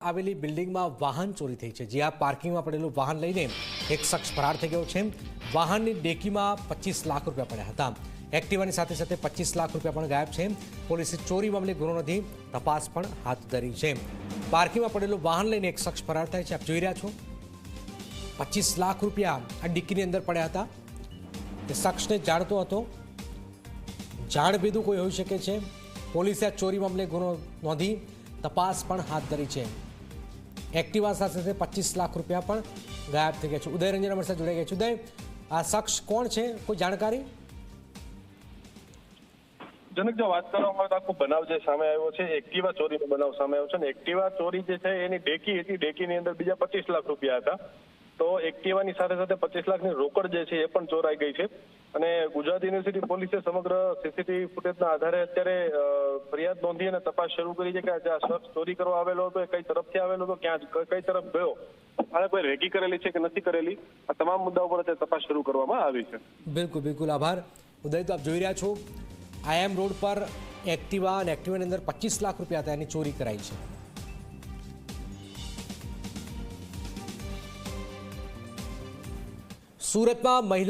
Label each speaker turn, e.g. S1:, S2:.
S1: આવેલી બિલ્ડિંગમાં વાહન ચોરી થઈ છે, જ્યાં પાર્કિંગમાં પડેલું વાહન લઈને એક શખ્સ ફરાર થઈ ગયો છે। વાહનની ડેકીમાં 25 લાખ રૂપિયા પડ્યા હતા। એક્ટિવાની સાથે સાથે 25 લાખ રૂપિયા પણ ગાયબ છે। પોલીસે ચોરી મામલે ગુનો નોંધી તપાસ પણ હાથ ધરી છે। પાર્કિંગમાં પડેલું વાહન લઈને એક શખ્સ ફરાર થાય છે। આપ જોઈ રહ્યા છો 25 લાખ રૂપિયા આ ડિક્કીની અંદર પડ્યા હતા। એ શખ્સને જાણતો હતો, જાણભેદું કોઈ હોઈ શકે છે। પોલીસે આ ચોરી મામલે ગુનો નોંધી તપાસ પણ હાથ ધરી છે। એક્ટિવા સાથે 25 લાખ રૂપિયા પણ ગાયબ થઈ ગયા છે। ઉદય રંજન અમારી સાથે જોડાઈ ગયા છે। ઉદય, આ શખ્સ કોણ છે, કોઈ જાણકારી?
S2: જનક, જો વાત કરવામાં આવે તો આખો બનાવ જે સામે આવ્યો છે એક્ટિવા ચોરીનો બનાવ સામે આવ્યો છે ને એક્ટિવા ચોરી જે છે એની ડેકી હતી, ડેકીની અંદર બીજા 25 લાખ રૂપિયા હતા। તો એક્ટિવાની સાથે સાથે 25 લાખની રોકડ જે છે એ પણ ચોરાઈ ગઈ છે અને ગુજરાત યુનિવર્સિટી પોલીસે સમગ્ર સીસીટીવી ફૂટેજના આધારે અત્યારે ફરિયાદ નોંધી અને તપાસ શરૂ કરી છે કે આ શખ્સ ચોરી કરવા આવેલો હતો એ કઈ તરફથી આવેલો હતો, ક્યાં કઈ તરફ ગયો, આને કોઈ રેકી કરેલી છે કે નથી કરેલી, આ તમામ મુદ્દાઓ પર અત્યારે તપાસ શરૂ કરવામાં આવી છે।
S1: બિલકુલ બિલકુલ આભાર ઉદય। તો આપ જોઈ રહ્યા છો આઈએમ રોડ પર એક્ટિવા અને એક્ટિવાની અંદર 25 લાખ રૂપિયા હતા, એની ચોરી કરાઈ છે। સુરતમાં મહિલા